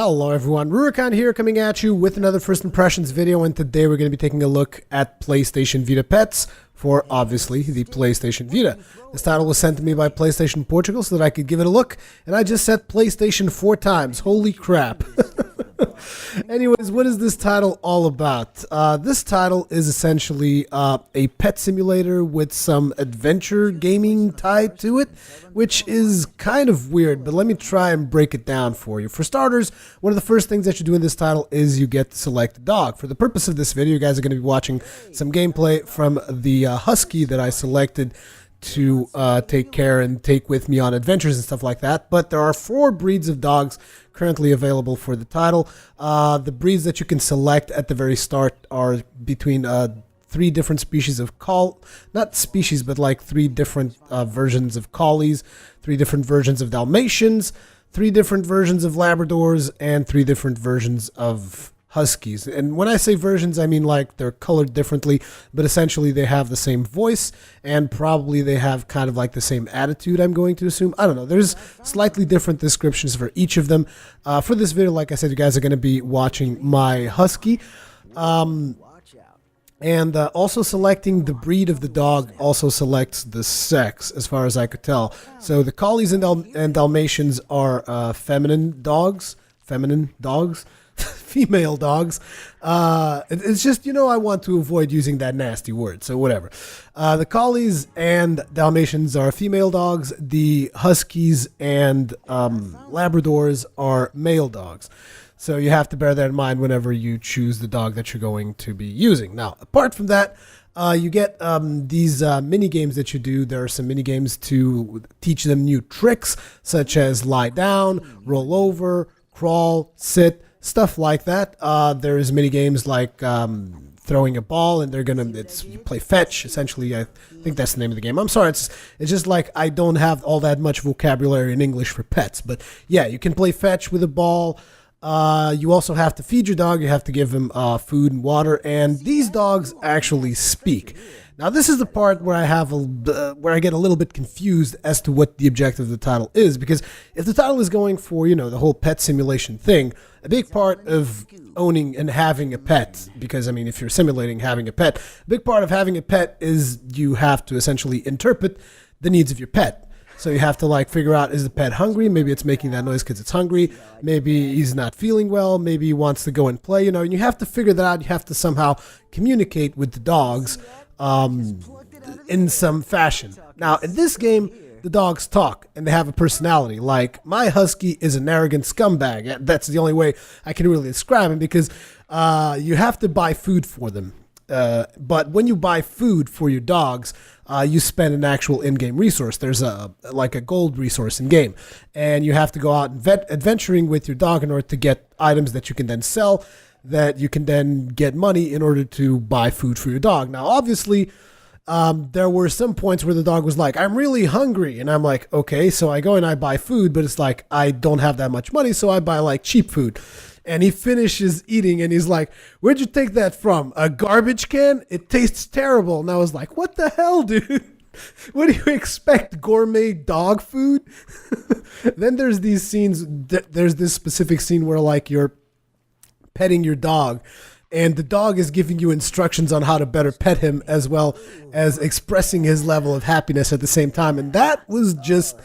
Hello everyone, Rurikhan here coming at you with another first impressions video, and today we're going to be taking a look at PlayStation Vita pets for, obviously, the PlayStation Vita. This title was sent to me by PlayStation Portugal so that I could give it a look, and I just said PlayStation 4 times. Holy crap. Anyways, what is this title all about? This title is essentially a pet simulator with some adventure gaming tied to it, which is kind of weird, but let me try and break it down for you. For starters, one of the first things that you do in this title is you get to select a dog. For the purpose of this video, you guys are going to be watching some gameplay from the husky that I selected to take care and take with me on adventures and stuff like that. But there are 4 breeds of dogs currently available for the title. The breeds that you can select at the very start are between 3 different species of not species, but like 3 different versions of collies, 3 different versions of Dalmatians, 3 different versions of Labradors, and 3 different versions of Huskies. And when I say versions, I mean like they're colored differently, but essentially they have the same voice and probably they have kind of like the same attitude, I'm going to assume. I don't know. There's slightly different descriptions for each of them. For this video, like I said, you guys are going to be watching my husky. And also selecting the breed of the dog also selects the sex, as far as I could tell. So the collies and Dalmatians are feminine dogs, female dogs. It's just, you know, I want to avoid using that nasty word, so whatever. The collies and Dalmatians are female dogs. The huskies and Labradors are male dogs. So you have to bear that in mind whenever you choose the dog that you're going to be using. Now, apart from that, you get these mini games that you do. There are some mini games to teach them new tricks, such as lie down, roll over, crawl, sit, stuff like that. There's mini games like throwing a ball, and you play fetch. Essentially, I think that's the name of the game. I'm sorry, it's just like I don't have all that much vocabulary in English for pets, but yeah, you can play fetch with a ball. You also have to feed your dog. You have to give him food and water, and these dogs actually speak. Now, this is the part where I get a little bit confused as to what the objective of the title is, because if the title is going for, you know, the whole pet simulation thing, a big part of owning and having a pet, because, I mean, if you're simulating having a pet, a big part of having a pet is you have to essentially interpret the needs of your pet. So you have to like figure out, is the pet hungry? Maybe it's making that noise because it's hungry. Maybe he's not feeling well. Maybe he wants to go and play, you know, and you have to figure that out. You have to somehow communicate with the dogs in some fashion. Now, in this game, the dogs talk and they have a personality. Like, my husky is an arrogant scumbag. That's the only way I can really describe him, because you have to buy food for them. But when you buy food for your dogs, you spend an actual in-game resource. There's like a gold resource in-game, and you have to go out and adventuring with your dog in order to get items that you can then sell, that you can then get money in order to buy food for your dog. Now, obviously, there were some points where the dog was like, I'm really hungry, and I'm like, okay, so I go and I buy food, but it's like, I don't have that much money, so I buy like cheap food. And he finishes eating, and he's like, where'd you take that from? A garbage can? It tastes terrible. And I was like, what the hell, dude? What do you expect? Gourmet dog food? Then there's these scenes. There's this specific scene where like you're petting your dog, and the dog is giving you instructions on how to better pet him, as well as expressing his level of happiness at the same time. And that was just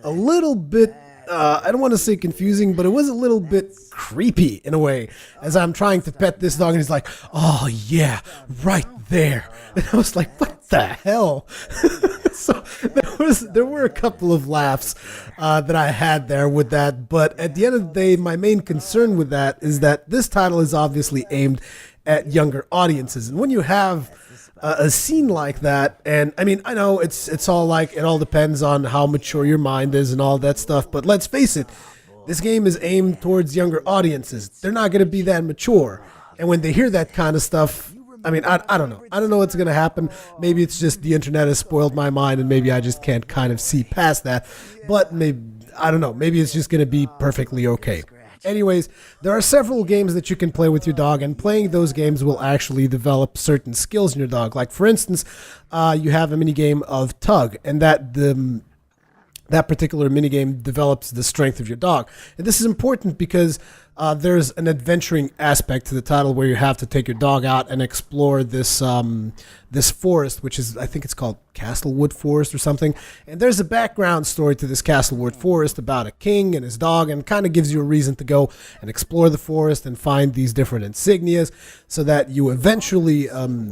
a little bit, I don't want to say confusing, but it was a little bit creepy in a way, as I'm trying to pet this dog and he's like, oh yeah, right there. And I was like, what the hell? So there were a couple of laughs that I had there with that, but at the end of the day, my main concern with that is that this title is obviously aimed at younger audiences. And when you have a scene like that, and I mean, I know it's all like, it all depends on how mature your mind is and all that stuff, but let's face it, this game is aimed towards younger audiences. They're not going to be that mature, and when they hear that kind of stuff, I mean, I don't know. I don't know what's going to happen. Maybe it's just the internet has spoiled my mind, and maybe I just can't kind of see past that, but maybe, I don't know, maybe it's just going to be perfectly okay. Anyways, there are several games that you can play with your dog, and playing those games will actually develop certain skills in your dog. Like, for instance, you have a mini game of tug, and that particular minigame develops the strength of your dog. And this is important because there's an adventuring aspect to the title where you have to take your dog out and explore this forest, which is, I think it's called Castlewood Forest or something. And there's a background story to this Castlewood Forest about a king and his dog, and kind of gives you a reason to go and explore the forest and find these different insignias, so that you eventually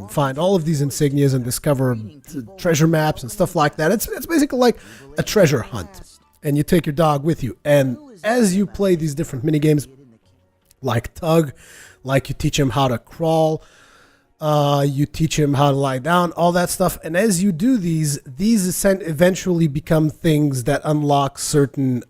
find all of these insignias and discover treasure maps and stuff like that. It's basically like a treasure hunt, and you take your dog with you. And as you play these different mini games, like tug, like you teach him how to crawl, you teach him how to lie down, all that stuff. And as you do these eventually become things that unlock certain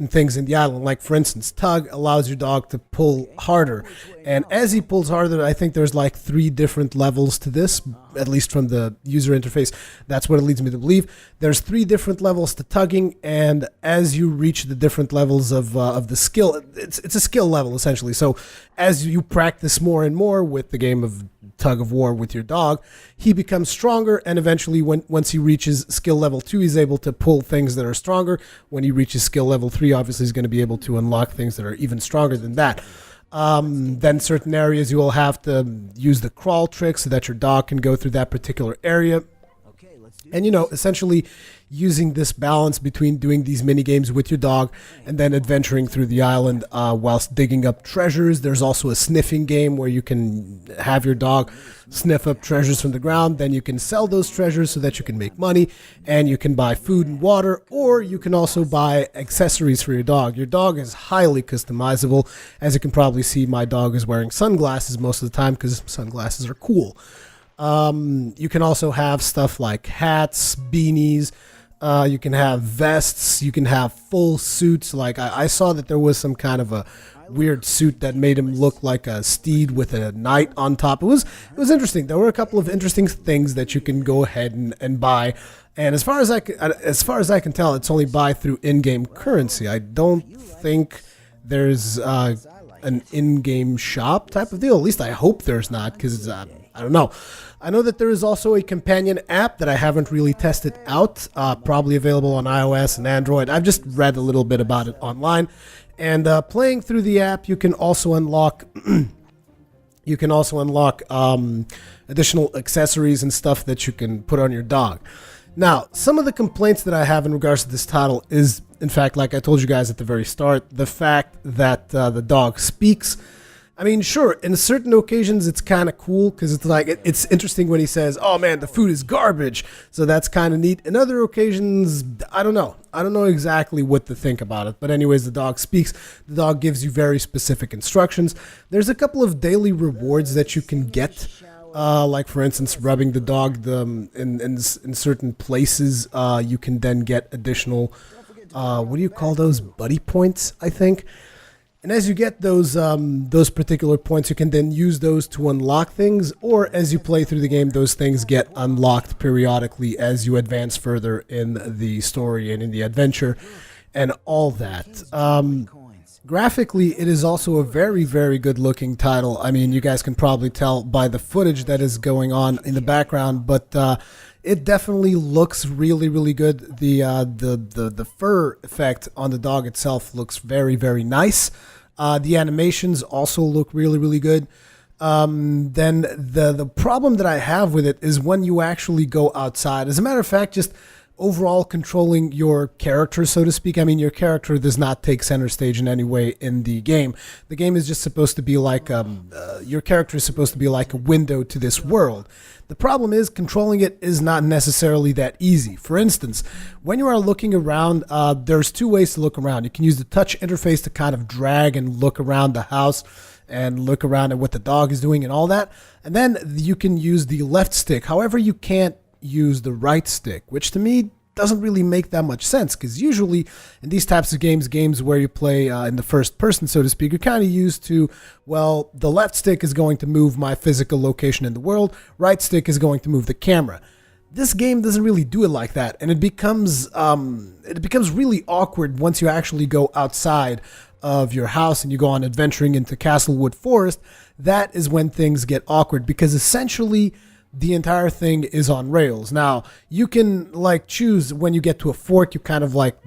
things in the island. Like, for instance, tug allows your dog to pull harder, and as he pulls harder, I think there's like 3 different levels to this, at least from the user interface. That's what it leads me to believe. There's 3 different levels to tugging, and as you reach the different levels of the skill, it's a skill level essentially. So as you practice more and more with the game of tug of war with your dog, he becomes stronger, and eventually once he reaches skill level 2, he's able to pull things that are stronger. When he reaches skill level 3, obviously he's going to be able to unlock things that are even stronger than that. Then certain areas you will have to use the crawl trick so that your dog can go through that particular area. And, essentially using this balance between doing these mini games with your dog and then adventuring through the island whilst digging up treasures. There's also a sniffing game where you can have your dog sniff up treasures from the ground. Then you can sell those treasures so that you can make money, and you can buy food and water, or you can also buy accessories for your dog. Your dog is highly customizable. As you can probably see, my dog is wearing sunglasses most of the time because sunglasses are cool. You can also have stuff like hats, beanies, you can have vests, you can have full suits. Like I saw that there was some kind of a weird suit that made him look like a steed with a knight on top. It was interesting. There were a couple of interesting things that you can go ahead and buy. And as far as I can tell, it's only buy through in-game currency. I don't think there's an in-game shop type of deal. At least I hope there's not, because I don't know. I know that there is also a companion app that I haven't really tested out, probably available on iOS and Android. I've just read a little bit about it online. And playing through the app, you can also unlock additional accessories and stuff that you can put on your dog. Now, some of the complaints that I have in regards to this title is, in fact, like I told you guys at the very start, the fact that the dog speaks. I mean, sure, in certain occasions it's kind of cool because it's like it's interesting when he says, "Oh man, the food is garbage," so that's kind of neat. In other occasions, I don't know exactly what to think about it. But anyways, the dog speaks. The dog gives you very specific instructions. There's a couple of daily rewards that you can get, like for instance, rubbing the dog in certain places. You can then get additional, what do you call those? Buddy points, I think. And as you get those particular points, you can then use those to unlock things, or as you play through the game, those things get unlocked periodically as you advance further in the story and in the adventure and all that. Graphically, it is also a very, very good looking title. I mean, you guys can probably tell by the footage that is going on in the background, but it definitely looks really, really good. The fur effect on the dog itself looks very, very nice. The animations also look really, really good. Then the problem that I have with it is when you actually go outside. As a matter of fact, just overall controlling your character, so to speak. I mean, your character does not take center stage in any way in the game. The game is just supposed to be like, your character is supposed to be like a window to this world. The problem is controlling it is not necessarily that easy. For instance, when you are looking around, there's 2 ways to look around. You can use the touch interface to kind of drag and look around the house and look around at what the dog is doing and all that. And then you can use the left stick. However, you can't use the right stick, which to me doesn't really make that much sense, because usually in these types of games where you play in the first person, so to speak, you're kind of used to, well, the left stick is going to move my physical location in the world, right stick is going to move the camera. This game doesn't really do it like that, and it becomes really awkward once you actually go outside of your house and you go on adventuring into Castlewood Forest. That is when things get awkward, because essentially the entire thing is on rails. Now, you can like choose when you get to a fork, you kind of like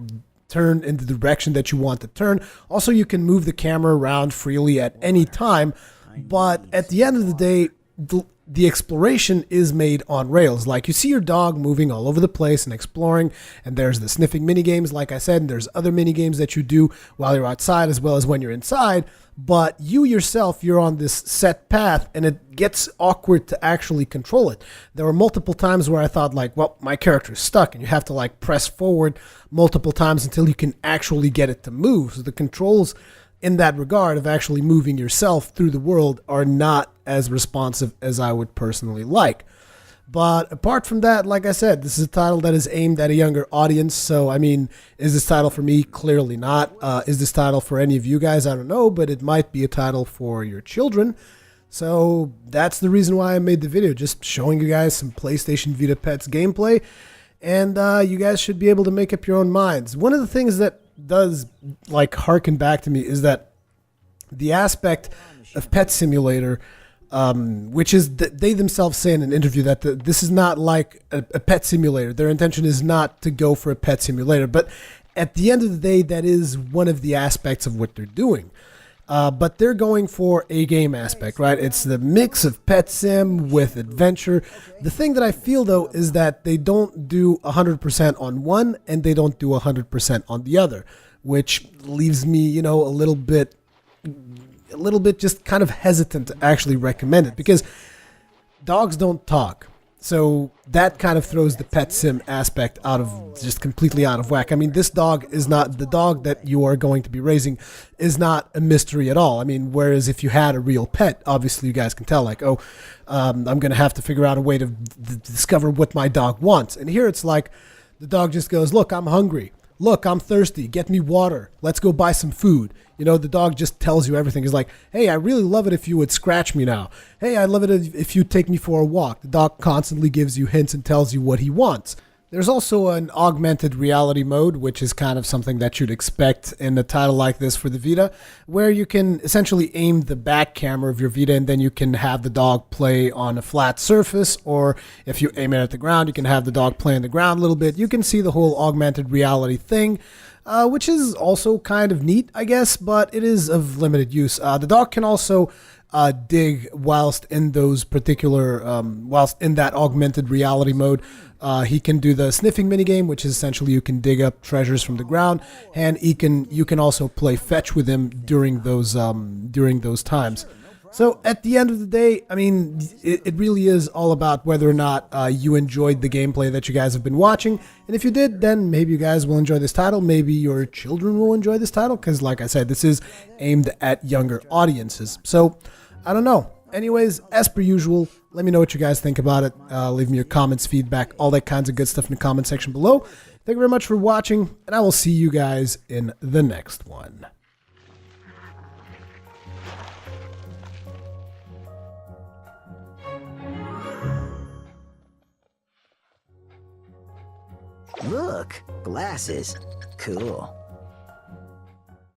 turn in the direction that you want to turn. Also, you can move the camera around freely at any time, but at the end of the day, the exploration is made on rails. Like, you see your dog moving all over the place and exploring, and there's the sniffing mini games, like I said, and there's other mini games that you do while you're outside as well as when you're inside. But you yourself, you're on this set path, and it gets awkward to actually control it. There were multiple times where I thought, like, well, my character is stuck, and you have to like press forward multiple times until you can actually get it to move. So the controls in that regard of actually moving yourself through the world are not as responsive as I would personally like. But apart from that, like I said, this is a title that is aimed at a younger audience. So, I mean, is this title for me? Clearly not. Is this title for any of you guys? I don't know, but it might be a title for your children. So that's the reason why I made the video, just showing you guys some PlayStation Vita Pets gameplay. And you guys should be able to make up your own minds. One of the things that does like harken back to me is that the aspect of Pet Simulator, which is that they themselves say in an interview that this is not like a pet simulator. Their intention is not to go for a pet simulator, but at the end of the day, that is one of the aspects of what they're doing. But they're going for a game aspect, right? It's the mix of pet sim with adventure. The thing that I feel, though, is that they don't do 100% on one and they don't do 100% on the other, which leaves me, you know, a little bit just kind of hesitant to actually recommend it, because dogs don't talk. So that kind of throws the pet sim aspect just completely out of whack. I mean, this dog is not, the dog that you are going to be raising is not a mystery at all. I mean, whereas if you had a real pet, obviously you guys can tell, like, oh, I'm going to have to figure out a way to discover what my dog wants. And here it's like the dog just goes, look, I'm hungry. Look, I'm thirsty. Get me water. Let's go buy some food. You know, the dog just tells you everything. It's like, hey, I really love it if you would scratch me now. Hey, I love it if you take me for a walk. The dog constantly gives you hints and tells you what he wants. There's also an augmented reality mode, which is kind of something that you'd expect in a title like this for the Vita, where you can essentially aim the back camera of your Vita and then you can have the dog play on a flat surface, or if you aim it at the ground, you can have the dog play on the ground a little bit. You can see the whole augmented reality thing, which is also kind of neat, I guess, but it is of limited use. The dog can also dig whilst in those particular, whilst in that augmented reality mode. He can do the sniffing minigame, which is essentially you can dig up treasures from the ground, and you can also play fetch with him during those times. So at the end of the day, I mean, it really is all about whether or not you enjoyed the gameplay that you guys have been watching. And if you did, then maybe you guys will enjoy this title. Maybe your children will enjoy this title, because like I said, this is aimed at younger audiences. So I don't know. Anyways, as per usual, let me know what you guys think about it. Leave me your comments, feedback, all that kinds of good stuff in the comment section below. Thank you very much for watching, and I will see you guys in the next one. Look, glasses. Cool.